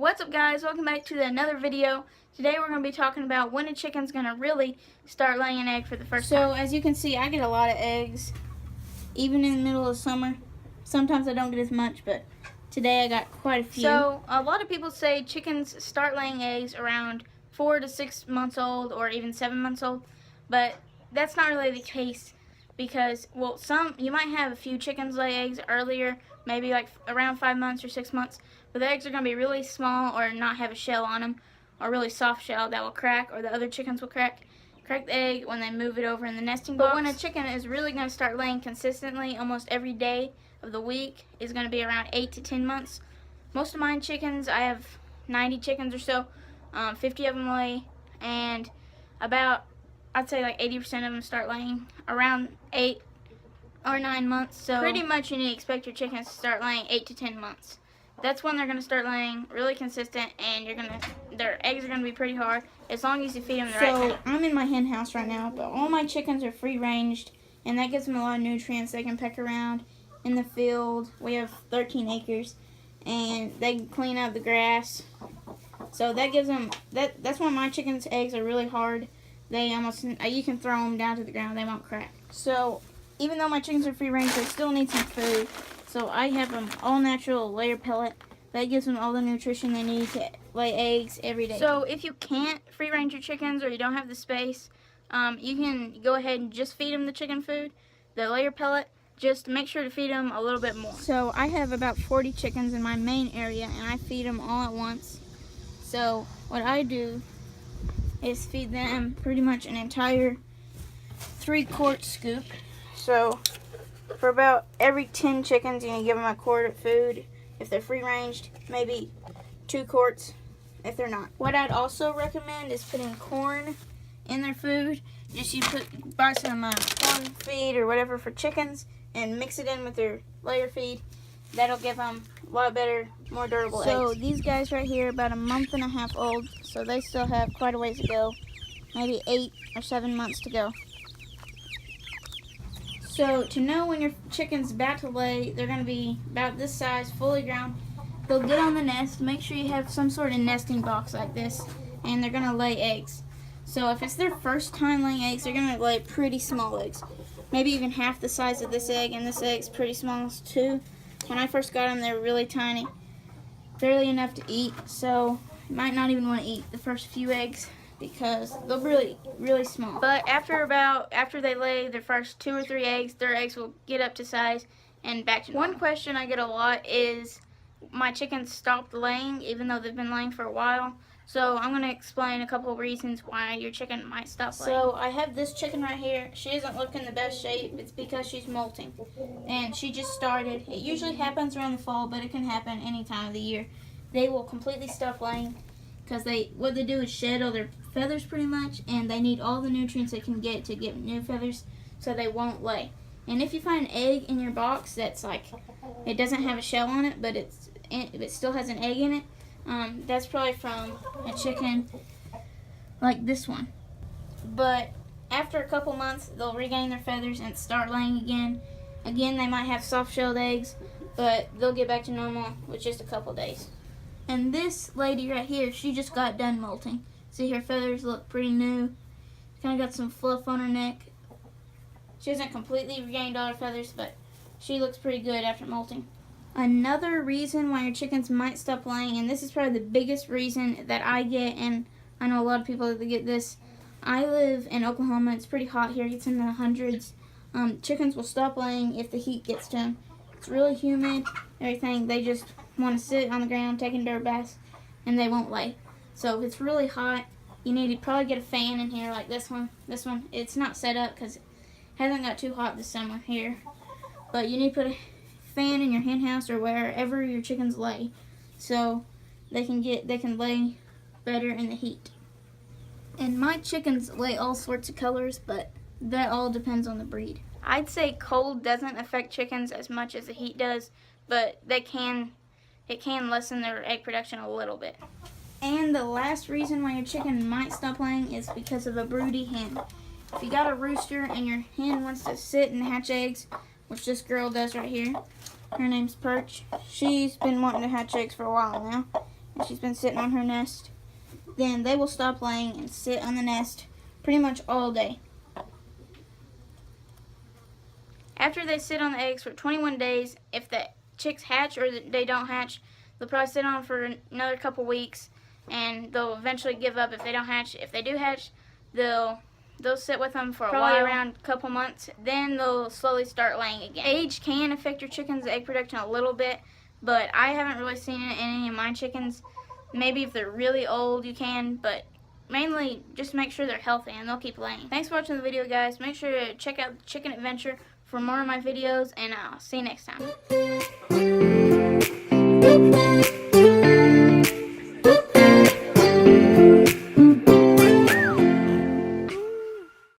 What's up, guys? Welcome back to another video. Today we're going to be talking about when a chicken's going to really start laying an egg for the first time. So as you can see, I get a lot of eggs even in the middle of summer. Sometimes I don't get as much, but today I got quite a few. So a lot of people say chickens start laying eggs around 4 to 6 months old or even 7 months old, but that's not really the case because, well, you might have a few chickens lay eggs earlier, maybe like around 5 months or 6 months, but the eggs are going to be really small or not have a shell on them, or really soft shell that will crack, or the other chickens will crack the egg when they move it over in the nesting box. But when a chicken is really going to start laying consistently almost every day of the week is going to be around 8 to 10 months. Most of mine chickens, I have 90 chickens or so, 50 of them lay, and about, I'd say like 80% of them start laying around 8 or 9 months. So pretty much you need to expect your chickens to start laying 8 to 10 months. That's when they're going to start laying really consistent, and their eggs are going to be pretty hard as long as you feed them the right time. So I'm in my hen house right now, but all my chickens are free ranged, and that gives them a lot of nutrients. They can peck around in the field. We have 13 acres, and they can clean up the grass. So that gives them, that's why my chickens' eggs are really hard. You can throw them down to the ground, they won't crack. So even though my chickens are free range, they still need some food. So I have them all natural layer pellet. That gives them all the nutrition they need to lay eggs every day. So if you can't free range your chickens or you don't have the space, you can go ahead and just feed them the chicken food, the layer pellet. Just make sure to feed them a little bit more. So I have about 40 chickens in my main area, and I feed them all at once. So what I do is feed them pretty much an entire 3-quart scoop. So for about every 10 chickens, you can give them a quart of food. If they're free ranged, maybe 2 quarts if they're not. What I'd also recommend is putting corn in their food. Buy some corn feed or whatever for chickens and mix it in with their layer feed. That'll give them a lot better, more durable eggs. So these guys right here are about a month and a half old, so they still have quite a ways to go. Maybe 8 or 7 months to go. So to know when your chicken's about to lay, they're going to be about this size, fully grown. They'll get on the nest. Make sure you have some sort of nesting box like this, and they're going to lay eggs. So if it's their first time laying eggs, they're going to lay pretty small eggs. Maybe even half the size of this egg, and this egg's pretty small too. When I first got them, they were really tiny, barely enough to eat, so you might not even want to eat the first few eggs because they're really, really small. But after they lay their first 2 or 3 eggs, their eggs will get up to size and back to normal. One question I get a lot is, my chickens stopped laying even though they've been laying for a while. So I'm going to explain a couple of reasons why your chicken might stop laying. So I have this chicken right here. She doesn't look in the best shape. It's because she's molting. And she just started. It usually happens around the fall, but it can happen any time of the year. They will completely stop laying because what they do is shed all their feathers pretty much, and they need all the nutrients they can get to get new feathers, so they won't lay. And if you find an egg in your box that's like, it doesn't have a shell on it, but it still has an egg in it, that's probably from a chicken like this one. But after a couple months, they'll regain their feathers and start laying again. Again, they might have soft-shelled eggs, but they'll get back to normal with just a couple days. And this lady right here, she just got done molting. See, her feathers look pretty new. Kind of got some fluff on her neck. She hasn't completely regained all her feathers, but she looks pretty good after molting. Another reason why your chickens might stop laying, and this is probably the biggest reason that I get, and I know a lot of people that get this. I live in Oklahoma. It's pretty hot here. It gets in the hundreds. Chickens will stop laying if the heat gets to them. It's really humid, everything. They just want to sit on the ground, taking dirt baths, and they won't lay. So if it's really hot, you need to probably get a fan in here like this one. This one, it's not set up because it hasn't got too hot this summer here. But you need to put a fan in your hen house or wherever your chickens lay, so they can lay better in the heat. And my chickens lay all sorts of colors, but that all depends on the breed. I'd say cold doesn't affect chickens as much as the heat does, but it can lessen their egg production a little bit. And the last reason why your chicken might stop laying is because of a broody hen. If you got a rooster and your hen wants to sit and hatch eggs, which this girl does right here, her name's Perch. She's been wanting to hatch eggs for a while now, and she's been sitting on her nest, then they will stop laying and sit on the nest pretty much all day. After they sit on the eggs for 21 days, if the chicks hatch or they don't hatch, they'll probably sit on for another couple weeks, and they'll eventually give up if they don't hatch. If they do hatch, they'll sit with them for probably around a couple months. Then they'll slowly start laying again. Age can affect your chicken's egg production a little bit, but I haven't really seen it in any of my chickens. Maybe if they're really old you can, but mainly just make sure they're healthy and they'll keep laying. Thanks for watching the video, guys. Make sure to check out Chicken Adventure for more of my videos, and I'll see you next time.